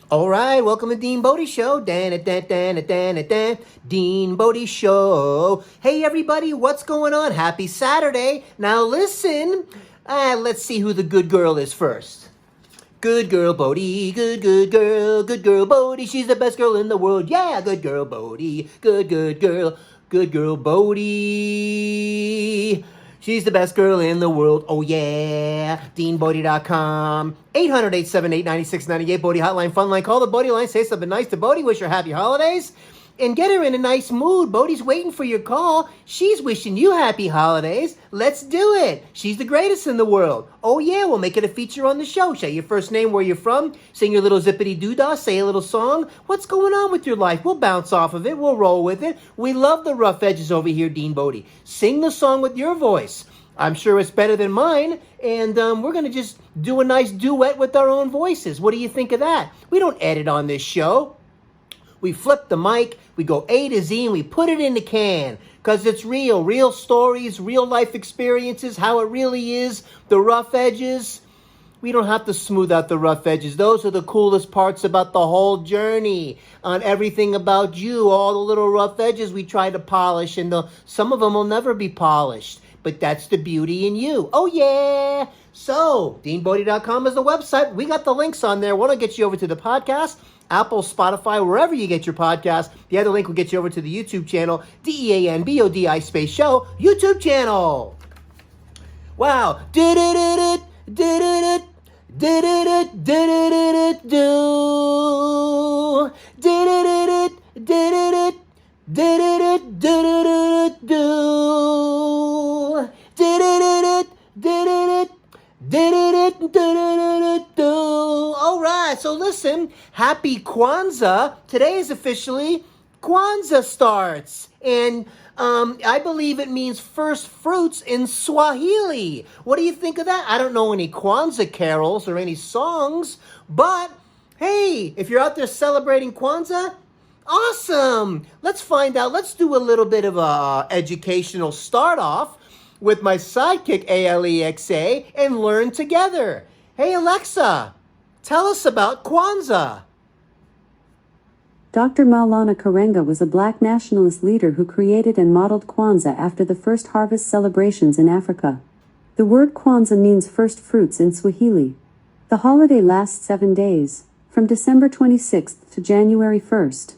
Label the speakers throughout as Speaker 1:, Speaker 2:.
Speaker 1: All right, welcome to DeanBodi Show. DeanBodi Show. Hey, everybody, what's going on? Happy Saturday. Now, listen. Let's see who the good girl is first. Good girl, Bodhi. Good girl. Good girl, Bodhi. She's the best girl in the world. Yeah, good girl, Bodhi. Good girl. Good girl, Bodhi. She's the best girl in the world. Oh, yeah. DeanBodi.com. 800-878-9698. Bodhi Hotline, Fun Line. Call the Bodhi line. Say something nice to Bodhi. Wish her happy holidays. And get her in a nice mood. Bodhi's waiting for your call. She's wishing you happy holidays. Let's do it. She's the greatest in the world. Oh, yeah. We'll make it a feature on the show. Say your first name, where you're from. Sing your little zippity-doo-dah. Say a little song. What's going on with your life? We'll bounce off of it. We'll roll with it. We love the rough edges over here, DeanBodi. Sing the song with your voice. I'm sure it's better than mine. And we're going to just do a nice duet with our own voices. What do you think of that? We don't edit on this show. We flip the mic, we go A to Z, and we put it in the can. Because it's real. Real stories, real life experiences, how it really is, the rough edges. We don't have to smooth out the rough edges. Those are the coolest parts about the whole journey. On everything about you, all the little rough edges we try to polish, and some of them will never be polished. But that's the beauty in you. Oh, yeah. So, DeanBodi.com is the website. We got the links on there. One will get you over to the podcast, Apple, Spotify, wherever you get your podcast. The other link will get you over to the YouTube channel, DeanBodi space show, YouTube channel. Wow. Did-it-it-it, did-it-it, did-it-it, did-it-it, do. Did-it-it, did-it-it, did-it-it, did-it-it, do. Did-it-it, did-it-it, did-it-it, do. All right, so listen, happy Kwanzaa. Today is officially Kwanzaa starts. And I believe it means first fruits in Swahili. What do you think of that? I don't know any Kwanzaa carols or any songs, but hey, if you're out there celebrating Kwanzaa, awesome. Let's find out. Let's do a little bit of a educational start off with my sidekick, Alexa, and learn together. Hey, Alexa, tell us about Kwanzaa.
Speaker 2: Dr. Maulana Karenga was a black nationalist leader who created and modeled Kwanzaa after the first harvest celebrations in Africa. The word Kwanzaa means first fruits in Swahili. The holiday lasts 7 days, from December 26th to January 1st.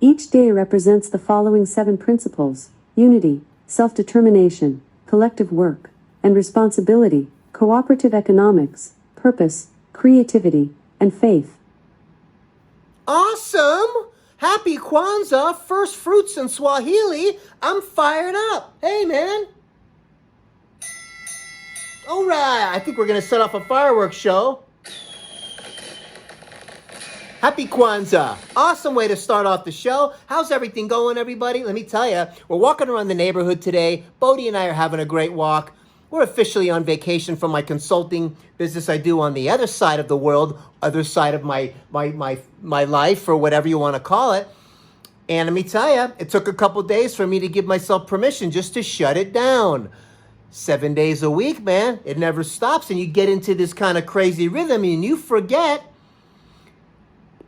Speaker 2: Each day represents the following 7 principles: unity, self-determination, collective work, and responsibility, cooperative economics, purpose, creativity, and faith.
Speaker 1: Awesome! Happy Kwanzaa, first fruits in Swahili. I'm fired up. Hey, man. All right, I think we're going to set off a fireworks show. Happy Kwanzaa. Awesome way to start off the show. How's everything going, everybody? Let me tell you, we're walking around the neighborhood today. Bodhi and I are having a great walk. We're officially on vacation from my consulting business I do on the other side of the world, other side of my life, or whatever you want to call it. And let me tell you, it took a couple days for me to give myself permission just to shut it down. 7 days a week, man. It never stops, and you get into this kind of crazy rhythm, and you forget,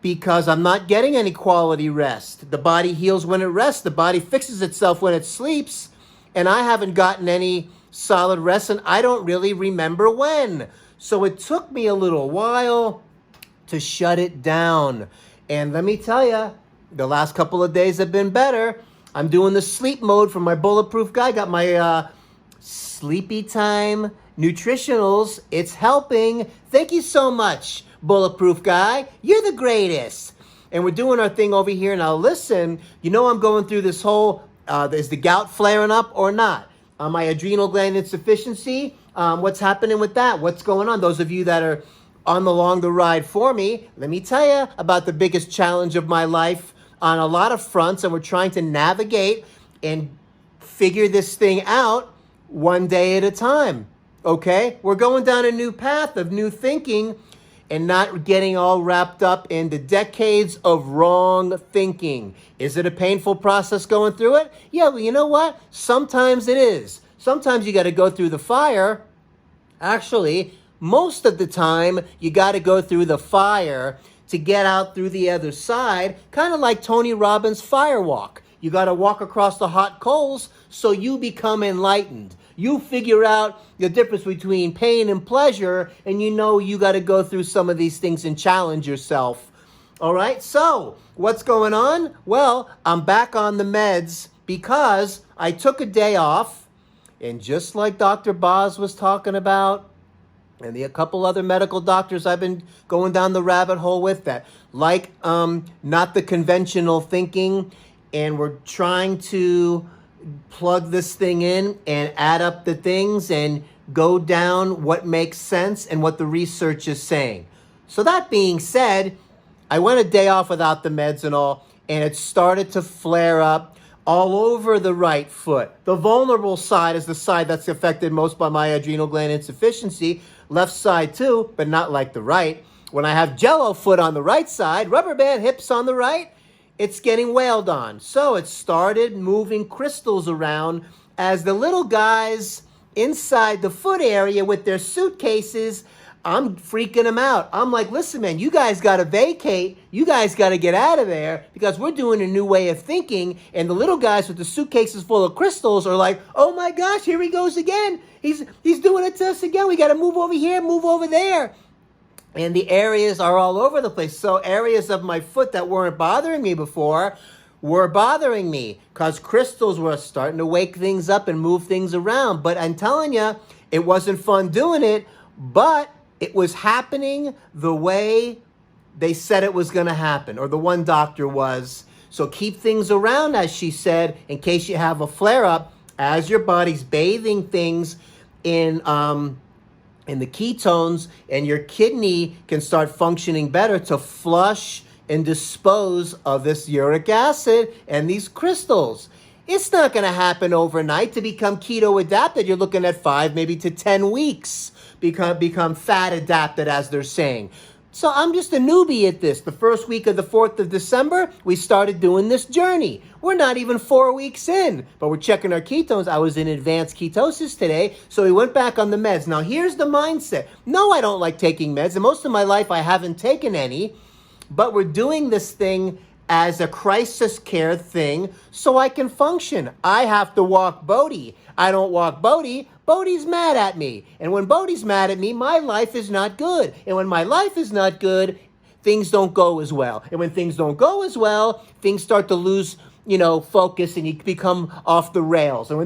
Speaker 1: because I'm not getting any quality rest. The body heals when it rests. The body fixes itself when it sleeps. And I haven't gotten any solid rest, and I don't really remember when. So it took me a little while to shut it down. And let me tell you, the last couple of days have been better. I'm doing the sleep mode for my Bulletproof guy. Got my sleepy time nutritionals. It's helping. Thank you so much, Bulletproof guy. You're the greatest. And we're doing our thing over here. Now listen, you know I'm going through this whole, is the gout flaring up or not? My adrenal gland insufficiency, what's happening with that? What's going on? Those of you that are along the ride for me, let me tell you about the biggest challenge of my life on a lot of fronts, and we're trying to navigate and figure this thing out one day at a time, okay? We're going down a new path of new thinking and not getting all wrapped up in the decades of wrong thinking. Is it a painful process going through it? Yeah, well, you know what? Sometimes it is. Sometimes you got to go through the fire. Actually, most of the time, you got to go through the fire to get out through the other side, kind of like Tony Robbins' fire walk. You got to walk across the hot coals so you become enlightened. You figure out the difference between pain and pleasure, and you know you got to go through some of these things and challenge yourself. All right, so what's going on? Well, I'm back on the meds because I took a day off, and just like Dr. Boz was talking about, and a couple other medical doctors I've been going down the rabbit hole with that, like not the conventional thinking, and we're trying to plug this thing in and add up the things and go down what makes sense and what the research is saying. So that being said, I went a day off without the meds and all, and it started to flare up all over the right foot. The vulnerable side is the side that's affected most by my adrenal gland insufficiency. Left side too, but not like the right. When I have jello foot on the right side, rubber band hips on the right, it's getting wailed on. So it started moving crystals around as the little guys inside the foot area with their suitcases, I'm freaking them out. I'm like, listen, man, you guys got to vacate. You guys got to get out of there because we're doing a new way of thinking. And the little guys with the suitcases full of crystals are like, oh my gosh, here he goes again. He's doing it to us again. We got to move over here, move over there. And the areas are all over the place. So areas of my foot that weren't bothering me before were bothering me because crystals were starting to wake things up and move things around. But I'm telling you, it wasn't fun doing it, but it was happening the way they said it was going to happen, or the one doctor was. So keep things around, as she said, in case you have a flare-up, as your body's bathing things in the ketones, and your kidney can start functioning better to flush and dispose of this uric acid and these crystals. It's not going to happen overnight. To become keto adapted, you're looking at 5, maybe to 10 weeks, become fat adapted, as they're saying. So I'm just a newbie at this. The first week of the 4th of December, we started doing this journey. We're not even 4 weeks in, but we're checking our ketones. I was in advanced ketosis today, so we went back on the meds. Now, here's the mindset. No, I don't like taking meds, and most of my life I haven't taken any, but we're doing this thing as a crisis care thing so I can function. I have to walk Bodhi. I don't walk Bodhi. Bodhi's mad at me. And when Bodhi's mad at me, my life is not good. And when my life is not good, things don't go as well. And when things don't go as well, things start to lose, focus, and you become off the rails. And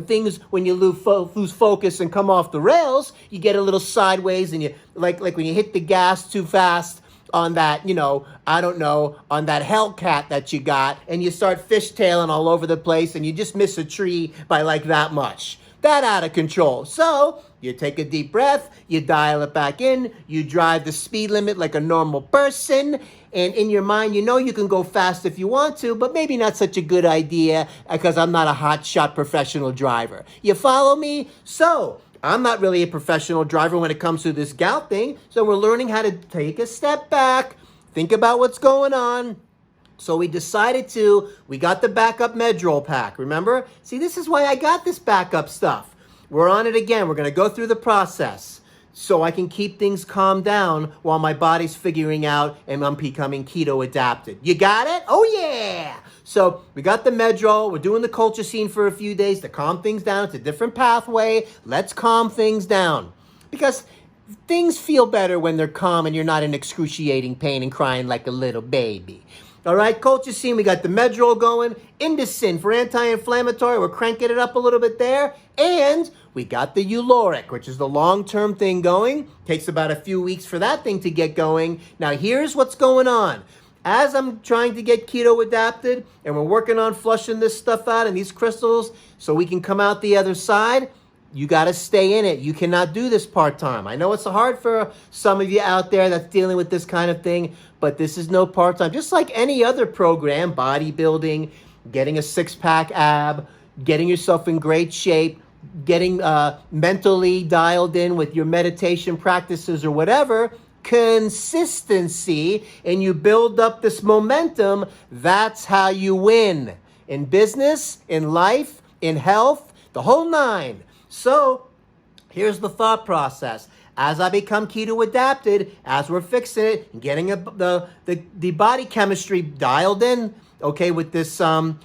Speaker 1: when you lose focus and come off the rails, you get a little sideways, and you like when you hit the gas too fast on that, on that Hellcat that you got, and you start fishtailing all over the place, and you just miss a tree by like that much. That out of control. So you take a deep breath, you dial it back in, you drive the speed limit like a normal person, and in your mind, you can go fast if you want to, but maybe not such a good idea because I'm not a hotshot professional driver. You follow me? So I'm not really a professional driver when it comes to this gout thing, so we're learning how to take a step back, think about what's going on. So we got the backup Medrol pack, remember? See, this is why I got this backup stuff. We're on it again. We're going to go through the process so I can keep things calmed down while my body's figuring out and I'm becoming keto adapted. You got it? Oh, yeah. So we got the Medrol. We're doing the colchicine for a few days to calm things down. It's a different pathway. Let's calm things down. Because things feel better when they're calm and you're not in excruciating pain and crying like a little baby. All right, colchicine, we got the Medrol going. Indocin for anti-inflammatory. We're cranking it up a little bit there. And we got the Uloric, which is the long-term thing going. Takes about a few weeks for that thing to get going. Now, here's what's going on. As I'm trying to get keto adapted, and we're working on flushing this stuff out and these crystals so we can come out the other side, you got to stay in it. You cannot do this part-time. I know it's hard for some of you out there that's dealing with this kind of thing, but this is no part-time. Just like any other program, bodybuilding, getting a six-pack ab, getting yourself in great shape, getting mentally dialed in with your meditation practices or whatever, consistency, and you build up this momentum, that's how you win. In business, in life, in health, the whole nine. So here's the thought process. as I become keto adapted, as we're fixing it and getting the body chemistry dialed in, okay, with this, and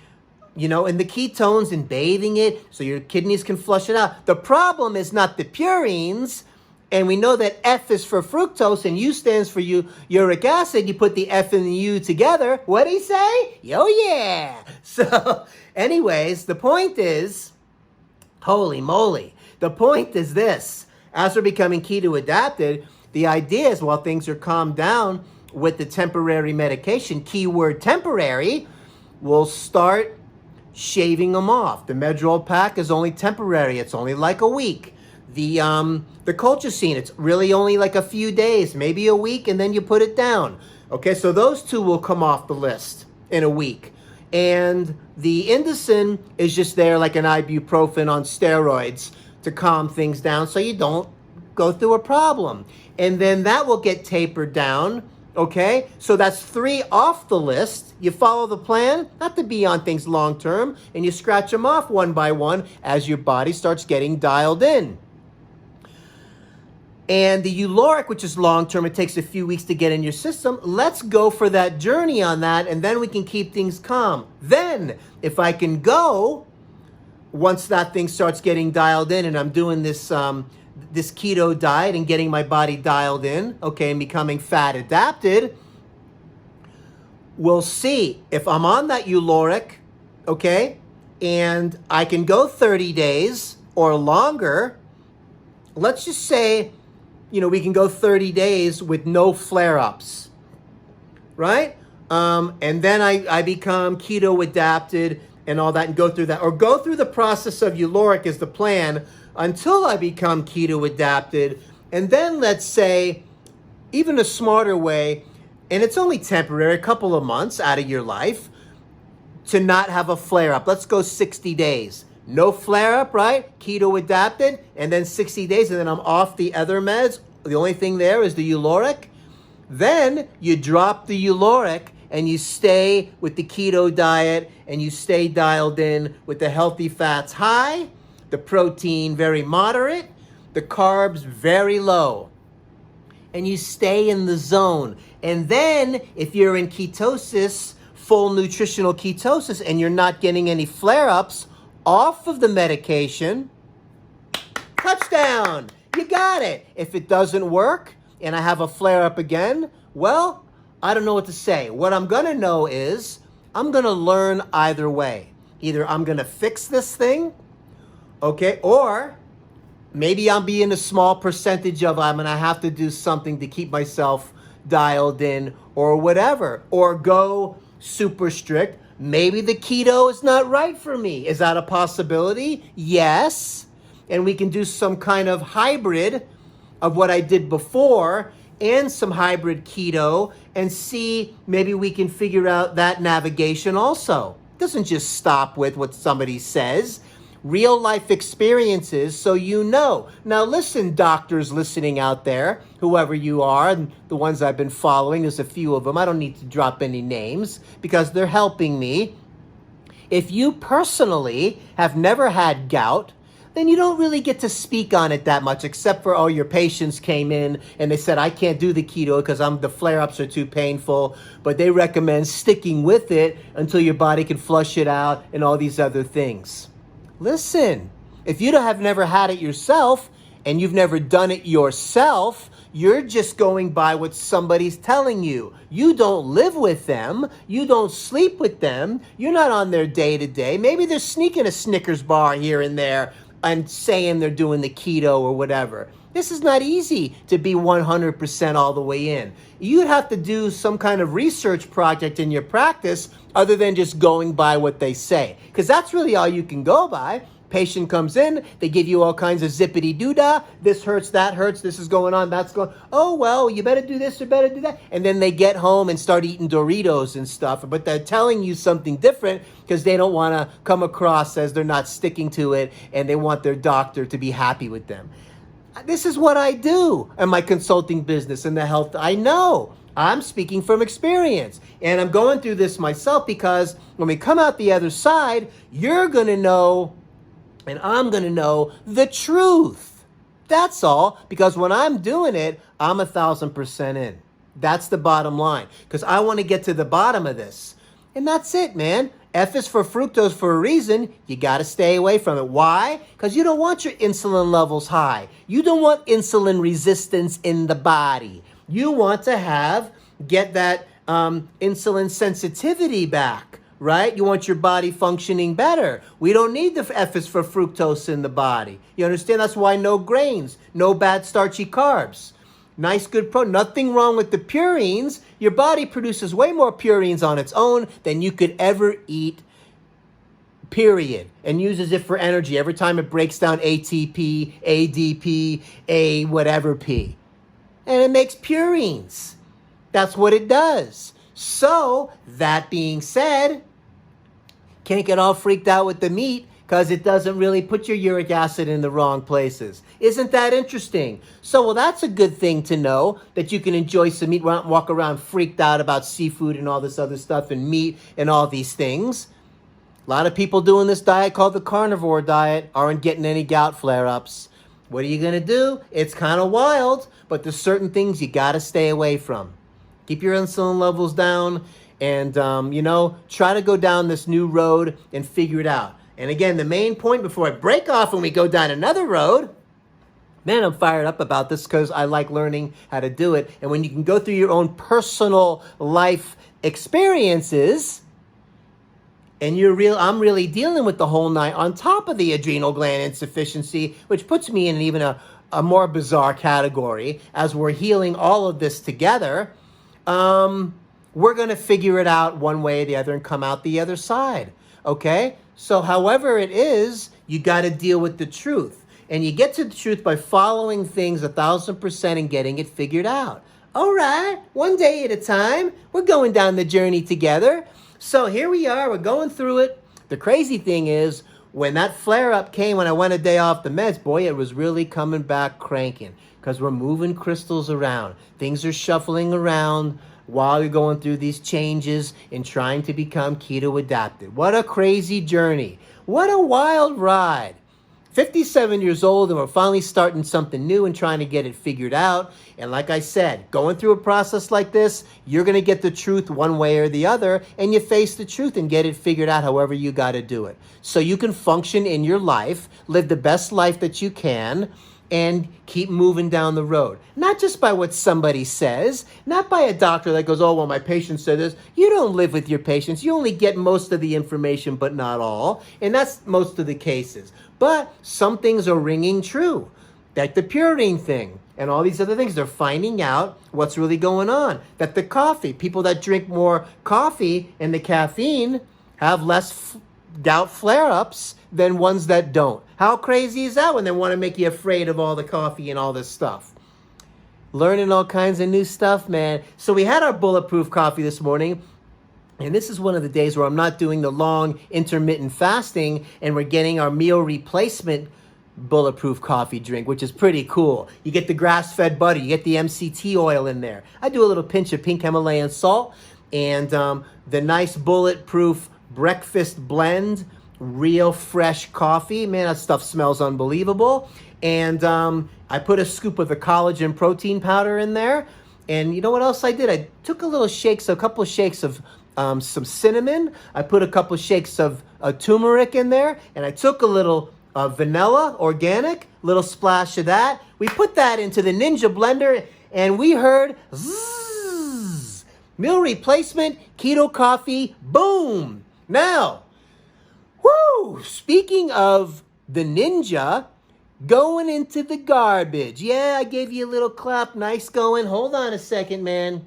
Speaker 1: the ketones and bathing it so your kidneys can flush it out. The problem is not the purines. And we know that F is for fructose and U stands for uric acid. You put the F and the U together. What'd he say? Oh, yeah. So anyways, the point is, holy moly. The point is this. As we're becoming keto adapted, the idea is while things are calmed down with the temporary medication, keyword temporary, we'll start shaving them off. The Medrol pack is only temporary. It's only like a week. The colchicine, it's really only like a few days, maybe a week, and then you put it down. Okay, so those two will come off the list in a week. And the Indocin is just there like an ibuprofen on steroids to calm things down so you don't go through a problem. And then that will get tapered down, okay? So that's 3 off the list. You follow the plan, not to be on things long term, and you scratch them off one by one as your body starts getting dialed in. And the Uloric, which is long-term, it takes a few weeks to get in your system. Let's go for that journey on that, and then we can keep things calm. Then, if I can go, once that thing starts getting dialed in, and I'm doing this this keto diet and getting my body dialed in, okay, and becoming fat adapted, we'll see if I'm on that Uloric, okay, and I can go 30 days or longer. Let's just say, we can go 30 days with no flare-ups, right? And then I become keto adapted and all that and go through that. Or go through the process of Uloric is the plan until I become keto adapted. And then let's say, even a smarter way, and it's only temporary, a couple of months out of your life, to not have a flare-up. Let's go 60 days. No flare-up, right? Keto adapted, and then 60 days, and then I'm off the other meds. The only thing there is the Uloric. Then you drop the Uloric, and you stay with the keto diet, and you stay dialed in with the healthy fats high, the protein very moderate, the carbs very low. And you stay in the zone. And then, if you're in ketosis, full nutritional ketosis, and you're not getting any flare-ups, off of the medication, touchdown, you got it. If it doesn't work and I have a flare-up again, well, I don't know what to say. What I'm going to know is I'm going to learn either way. Either I'm going to fix this thing, okay, or maybe I'm being a small percentage of I'm going to have to do something to keep myself dialed in or whatever, or go super strict. Maybe the keto is not right for me. Is that a possibility? Yes. And we can do some kind of hybrid of what I did before and some hybrid keto and see maybe we can figure out that navigation also. It doesn't just stop with what somebody says. Real life experiences, so you know. Now listen, doctors listening out there, whoever you are, and the ones I've been following, there's a few of them. I don't need to drop any names because they're helping me. If you personally have never had gout, then you don't really get to speak on it that much, except for, your patients came in and they said, I can't do the keto because the flare-ups are too painful, but they recommend sticking with it until your body can flush it out and all these other things. Listen, if you have never had it yourself and you've never done it yourself, you're just going by what somebody's telling you. You don't live with them. You don't sleep with them. You're not on their day-to-day. Maybe they're sneaking a Snickers bar here and there and saying they're doing the keto or whatever. This is not easy to be 100% all the way in. You'd have to do some kind of research project in your practice other than just going by what they say. Because that's really all you can go by. Patient comes in, they give you all kinds of zippity-doo-dah. This hurts, that hurts, this is going on, that's going. Oh, well, you better do this or better do that. And then they get home and start eating Doritos and stuff. But they're telling you something different because they don't want to come across as they're not sticking to it and they want their doctor to be happy with them. This is what I do in my consulting business and the health. I know. I'm speaking from experience. And I'm going through this myself because when we come out the other side, you're going to know and I'm going to know the truth. That's all, because when I'm doing it, I'm 1,000% in. That's the bottom line, because I want to get to the bottom of this. And that's it, man. F is for fructose for a reason. You got to stay away from it. Why? Because you don't want your insulin levels high. You don't want insulin resistance in the body. You want to get that insulin sensitivity back, right? You want your body functioning better. We don't need the F is for fructose in the body. You understand? That's why no grains, no bad starchy carbs. Nice, good protein. Nothing wrong with the purines. Your body produces way more purines on its own than you could ever eat, period. And uses it for energy every time it breaks down ATP, ADP, A whatever P. And it makes purines. That's what it does. So, that being said, can't get all freaked out with the meat because it doesn't really put your uric acid in the wrong places. Isn't that interesting? So, well, that's a good thing to know, that you can enjoy some meat, walk around freaked out about seafood and all this other stuff and meat and all these things. A lot of people doing this diet called the carnivore diet aren't getting any gout flare-ups. What are you going to do? It's kind of wild, but there's certain things you got to stay away from. Keep your insulin levels down and, try to go down this new road and figure it out. And again, the main point before I break off and we go down another road, man, I'm fired up about this because I like learning how to do it. And when you can go through your own personal life experiences, and I'm really dealing with the whole night on top of the adrenal gland insufficiency, which puts me in even a more bizarre category as we're healing all of this together. We're going to figure it out one way or the other and come out the other side. Okay? So however it is, you got to deal with the truth. And you get to the truth by following things 1,000% and getting it figured out. All right, one day at a time. We're going down the journey together. So here we are. We're going through it. The crazy thing is, when that flare-up came when I went a day off the meds, boy, it was really coming back cranking because we're moving crystals around. Things are shuffling around while you're going through these changes and trying to become keto adapted. What a crazy journey. What a wild ride. 57 years old and we're finally starting something new and trying to get it figured out. And like I said, going through a process like this, you're going to get the truth one way or the other, and you face the truth and get it figured out however you got to do it. So you can function in your life, live the best life that you can, and keep moving down the road. Not just by what somebody says, not by a doctor that goes, oh, well, my patient said this. You don't live with your patients. You only get most of the information, but not all. And that's most of the cases. But some things are ringing true, like the purine thing and all these other things. They're finding out what's really going on. That the coffee, people that drink more coffee and the caffeine have less gout flare-ups than ones that don't. How crazy is that when they want to make you afraid of all the coffee and all this stuff? Learning all kinds of new stuff, man. So we had our bulletproof coffee this morning. And this is one of the days where I'm not doing the long intermittent fasting and we're getting our meal replacement bulletproof coffee drink, which is pretty cool. You get the grass-fed butter, you get the MCT oil in there. I do a little pinch of pink Himalayan salt and the nice bulletproof breakfast blend, real fresh coffee. Man, that stuff smells unbelievable. And I put a scoop of the collagen protein powder in there. And you know what else I did? I took a couple of shakes of some cinnamon. I put a couple of shakes of turmeric in there. And I took a little vanilla, organic, little splash of that. We put that into the Ninja blender and we heard zzz, meal replacement, keto coffee, boom. Now, whoo, speaking of the Ninja, going into the garbage. Yeah, I gave you a little clap. Nice going. Hold on a second, man.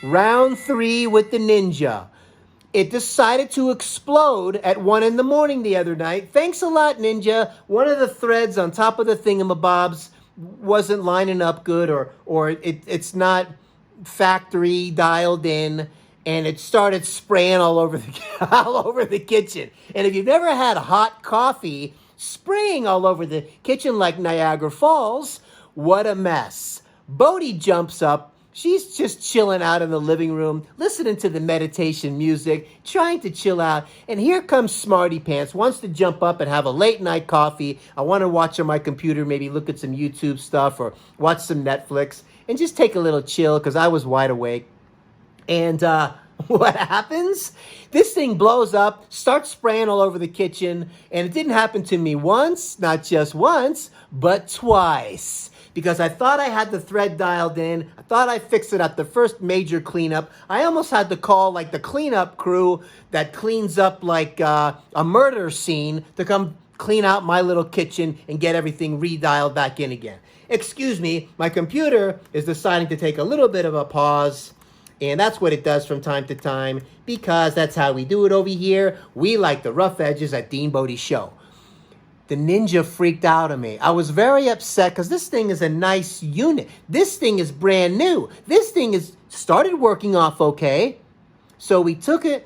Speaker 1: Round 3 with the Ninja. It decided to explode at 1 a.m. the other night. Thanks a lot, Ninja. One of the threads on top of the thingamabobs wasn't lining up good or it's not factory dialed in. And it started spraying all over the kitchen. And if you've never had hot coffee spraying all over the kitchen like Niagara Falls, what a mess. Bodhi jumps up, She's just chilling out in the living room, listening to the meditation music, trying to chill out. And here comes Smarty Pants, wants to jump up and have a late night coffee. I want to watch on my computer, maybe look at some YouTube stuff or watch some Netflix and just take a little chill because I was wide awake. And what happens? This thing blows up, starts spraying all over the kitchen, and it didn't happen to me once, not just once, but twice. Because I thought I had the thread dialed in. I thought I fixed it at the first major cleanup. I almost had to call like the cleanup crew that cleans up like a murder scene to come clean out my little kitchen and get everything redialed back in again. Excuse me, my computer is deciding to take a little bit of a pause. And that's what it does from time to time because that's how we do it over here. We like the rough edges at DeanBodi Show. The Ninja freaked out on me. I was very upset because this thing is a nice unit. This thing is brand new. This thing is started working off okay. So we took it,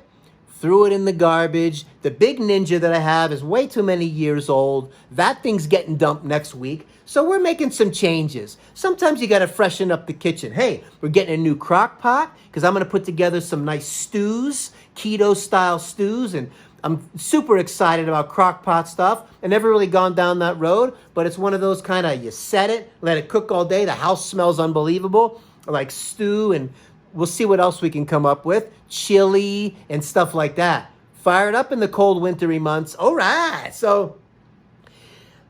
Speaker 1: threw it in the garbage. The big Ninja that I have is way too many years old. That thing's getting dumped next week. So we're making some changes. Sometimes you got to freshen up the kitchen. Hey, we're getting a new crock pot because I'm going to put together some nice stews, keto style stews, and I'm super excited about crock pot stuff. I never really gone down that road, but it's one of those kind of you set it, let it cook all day. The house smells unbelievable, like stew, and we'll see what else we can come up with. Chili and stuff like that. Fire it up in the cold wintry months. All right, so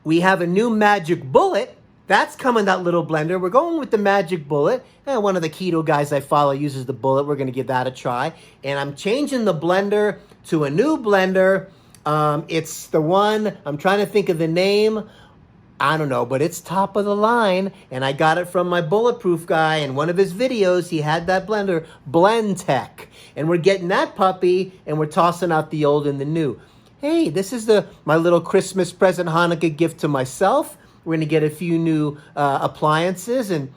Speaker 1: we have a new magic bullet. That's coming, that little blender. We're going with the magic bullet. And one of the keto guys I follow uses the bullet. We're going to give that a try. And I'm changing the blender to a new blender. It's the one, I'm trying to think of the name. I don't know, but it's top of the line. And I got it from my bulletproof guy. In one of his videos, he had that blender, Blendtek. And we're getting that puppy, and we're tossing out the old and the new. Hey, this is my little Christmas present Hanukkah gift to myself. We're going to get a few new appliances. And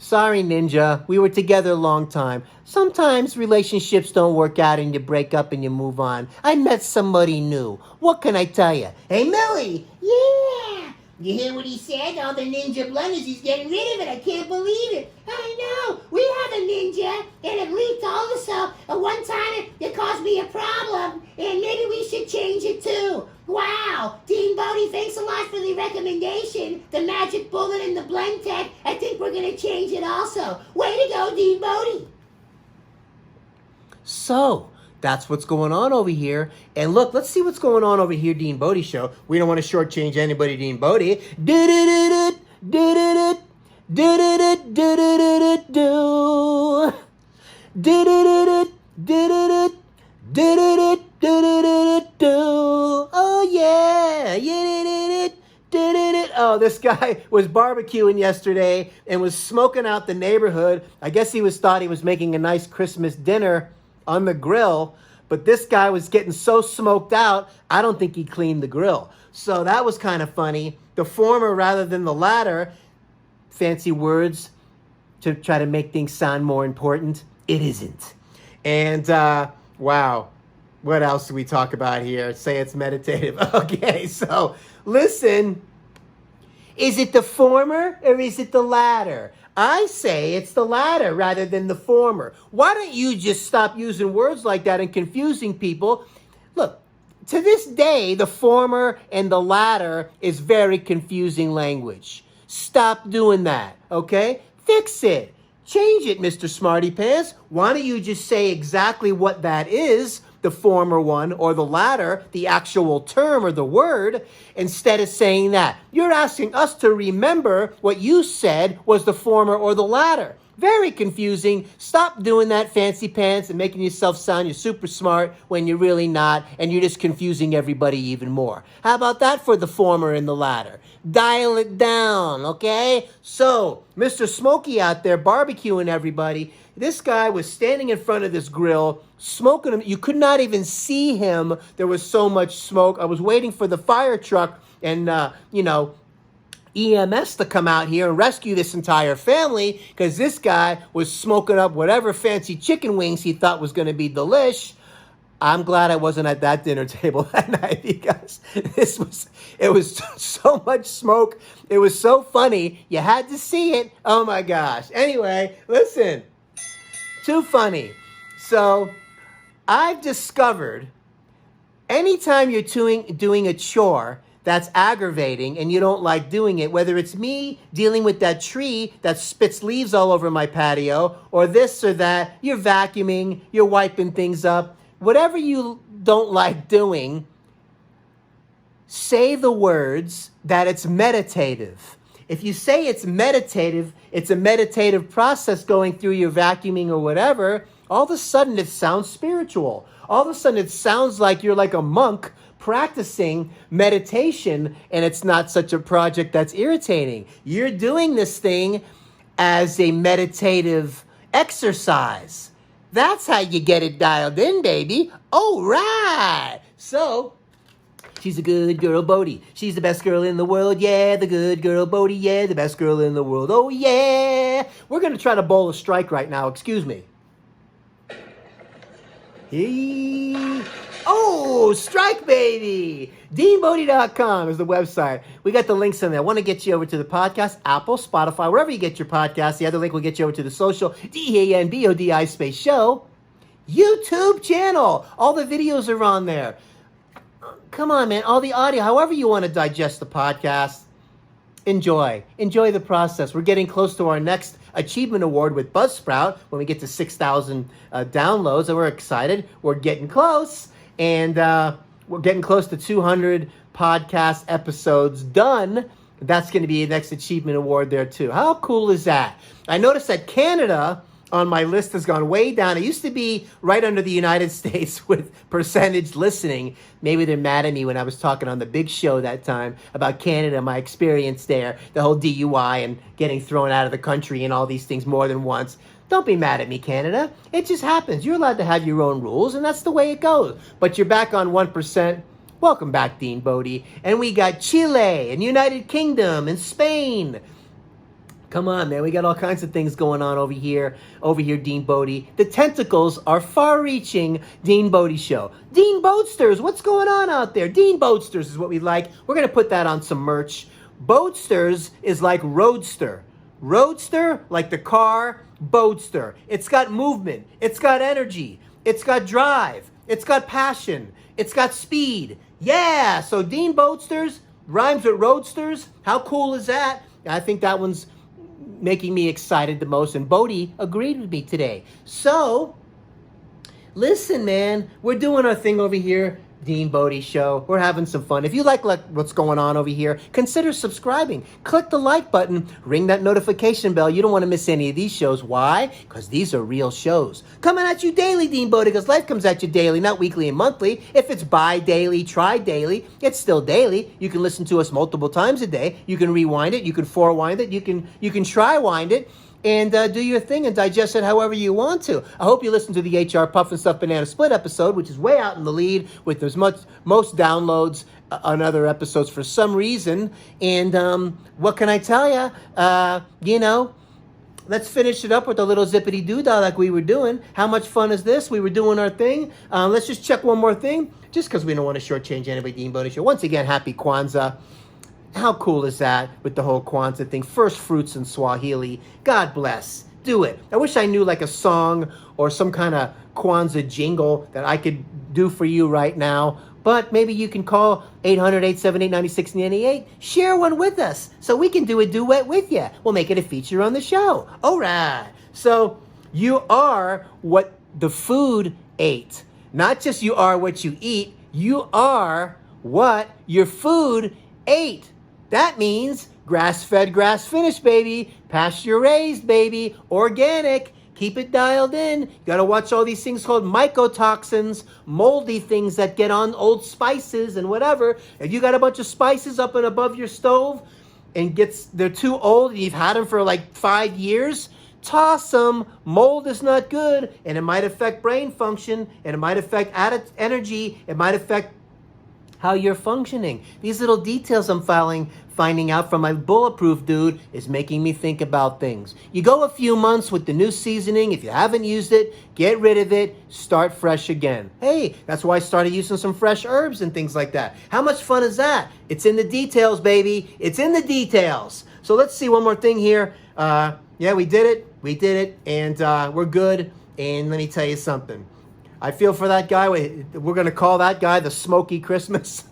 Speaker 1: sorry, Ninja, we were together a long time. Sometimes relationships don't work out and you break up and you move on. I met somebody new. What can I tell you? Hey, Millie. Yeah. You hear what he said? All the Ninja blenders, he's getting rid of it. I can't believe it. I know. We have a Ninja, and it leaked also. At one time, it caused me a problem, and maybe we should change it too. Wow. DeanBodi, thanks a lot for the recommendation. The magic bullet and the Blendtek. I think we're going to change it also. Way to go, DeanBodi. So, that's what's going on over here. And look, let's see what's going on over here, DeanBodi Show. We don't want to shortchange anybody, DeanBodi. Oh, yeah. Oh, this guy was barbecuing yesterday and was smoking out the neighborhood. I guess thought he was making a nice Christmas dinner on the grill, but this guy was getting so smoked out, I don't think he cleaned the grill. So that was kind of funny. The former rather than the latter, fancy words to try to make things sound more important. It isn't. And wow, what else do we talk about here? Say it's meditative. Okay, so listen, is it the former or is it the latter? I say it's the latter rather than the former. Why don't you just stop using words like that and confusing people? Look, to this day, the former and the latter is very confusing language. Stop doing that, okay? Fix it. Change it, Mr. Smarty Pants. Why don't you just say exactly what that is, the former one, or the latter, the actual term or the word, instead of saying that? You're asking us to remember what you said was the former or the latter. Very confusing. Stop doing that, fancy pants, and making yourself sound you're super smart when you're really not, and you're just confusing everybody even more. How about that for the former and the latter? Dial it down, okay? So, Mr. Smokey out there barbecuing everybody. This guy was standing in front of this grill, smoking him. You could not even see him. There was so much smoke. I was waiting for the fire truck and, EMS to come out here and rescue this entire family because this guy was smoking up whatever fancy chicken wings he thought was going to be delish. I'm glad I wasn't at that dinner table that night because it was so much smoke. It was so funny. You had to see it. Oh my gosh. Anyway, listen, too funny. So I've discovered anytime you're doing a chore that's aggravating and you don't like doing it, whether it's me dealing with that tree that spits leaves all over my patio, or this or that, you're vacuuming, you're wiping things up, whatever you don't like doing, say the words that it's meditative. If you say it's meditative, it's a meditative process going through your vacuuming or whatever, all of a sudden it sounds spiritual. All of a sudden it sounds like you're like a monk practicing meditation, and it's not such a project that's irritating. You're doing this thing as a meditative exercise. That's how you get it dialed in, baby. All right. So, she's a good girl, Bodhi. She's the best girl in the world, yeah. The good girl, Bodhi, yeah. The best girl in the world, oh yeah. We're going to try to bowl a strike right now. Excuse me. Oh, strike, baby. DeanBodi.com is the website. We got the links in there. I want to get you over to the podcast, Apple, Spotify, wherever you get your podcasts. The other link will get you over to the social, DeanBodi space show, YouTube channel. All the videos are on there. Come on, man. All the audio, however you want to digest the podcast, enjoy the process. We're getting close to our next achievement award with Buzzsprout when we get to 6,000 downloads, and we're excited. We're getting close, and we're getting close to 200 podcast episodes done. That's going to be the next achievement award there too. How cool is that? I noticed that Canada on my list has gone way down. It used to be right under the United States with percentage listening. Maybe they're mad at me when I was talking on the big show that time about Canada, my experience there, the whole DUI and getting thrown out of the country and all these things more than once. Don't be mad at me, Canada. It just happens. You're allowed to have your own rules, and that's the way it goes. But you're back on 1%. Welcome back, DeanBodi. And we got Chile and United Kingdom and Spain. Come on, man. We got all kinds of things going on over here, DeanBodi. The tentacles are far-reaching. DeanBodi Show. Dean Boatsters, what's going on out there? Dean Boatsters is what we like. We're going to put that on some merch. Boatsters is like Roadster. Roadster, like the car. Boatster. It's got movement. It's got energy. It's got drive. It's got passion. It's got speed. Yeah, so Dean Boatsters rhymes with Roadsters. How cool is that? I think that one's making me excited the most, and Bodhi agreed with me today. So, listen, man, we're doing our thing over here, DeanBodi Show. We're having some fun. If you like what's going on over here, consider subscribing. Click the like button. Ring that notification bell. You don't want to miss any of these shows. Why? Because these are real shows. Coming at you daily, DeanBodi, because life comes at you daily, not weekly and monthly. If it's bi-daily, tri-daily, it's still daily. You can listen to us multiple times a day. You can rewind it. You can forewind it. You can try-wind it. And do your thing and digest it however you want to. I hope you listen to the HR Puff and Stuff Banana Split episode, which is way out in the lead with most downloads on other episodes for some reason. And what can I tell you? Let's finish it up with a little zippity-doo-dah like we were doing. How much fun is this? We were doing our thing. Let's just check one more thing, just because we don't want to shortchange anybody. DeanBodi Show. Once again, happy Kwanzaa. How cool is that with the whole Kwanzaa thing? First fruits in Swahili. God bless. Do it. I wish I knew like a song or some kind of Kwanzaa jingle that I could do for you right now. But maybe you can call 800-878-9698. Share one with us so we can do a duet with you. We'll make it a feature on the show. All right. So you are what the food ate. Not just you are what you eat. You are what your food ate. That means grass-fed, grass-finished, baby. Pasture-raised, baby. Organic. Keep it dialed in. You got to watch all these things called mycotoxins, moldy things that get on old spices and whatever. If you got a bunch of spices up and above your stove and they're too old and you've had them for like 5 years, toss them. Mold is not good, and it might affect brain function, and it might affect energy. It might affect how you're functioning. These little details I'm finding out from my bulletproof dude is making me think about things. You go a few months with the new seasoning. If you haven't used it, get rid of it, start fresh again. Hey, that's why I started using some fresh herbs and things like that. How much fun is that? It's in the details, baby. It's in the details. So let's see one more thing here. Yeah, we did it, and we're good. And let me tell you something. I feel for that guy. We're going to call that guy the Smoky Christmas.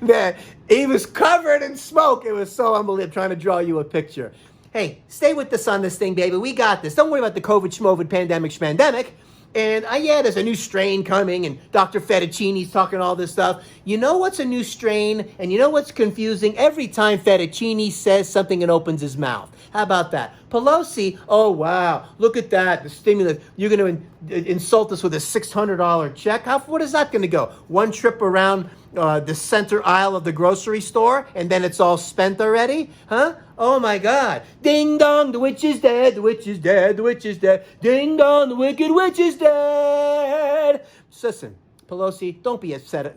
Speaker 1: Man, he was covered in smoke. It was so unbelievable. I'm trying to draw you a picture. Hey, stay with us on this thing, baby. We got this. Don't worry about the COVID pandemic. And yeah, there's a new strain coming, and Dr. Fettuccine's talking all this stuff. You know what's a new strain, and you know what's confusing? Every time Fettuccine says something and opens his mouth. How about that? Pelosi, oh wow, look at that, the stimulus. You're going to insult us with a $600 check? What is that going to go? One trip around the center aisle of the grocery store, and then it's all spent already? Huh? Oh my God. Ding dong, the witch is dead, the witch is dead, the witch is dead. Ding dong, the wicked witch is dead. Listen, Pelosi, don't be upset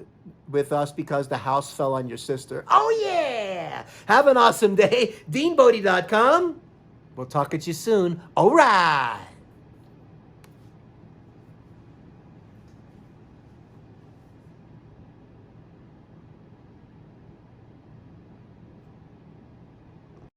Speaker 1: with us because the house fell on your sister. Oh yeah! Have an awesome day. DeanBodi.com. We'll talk at you soon. All right.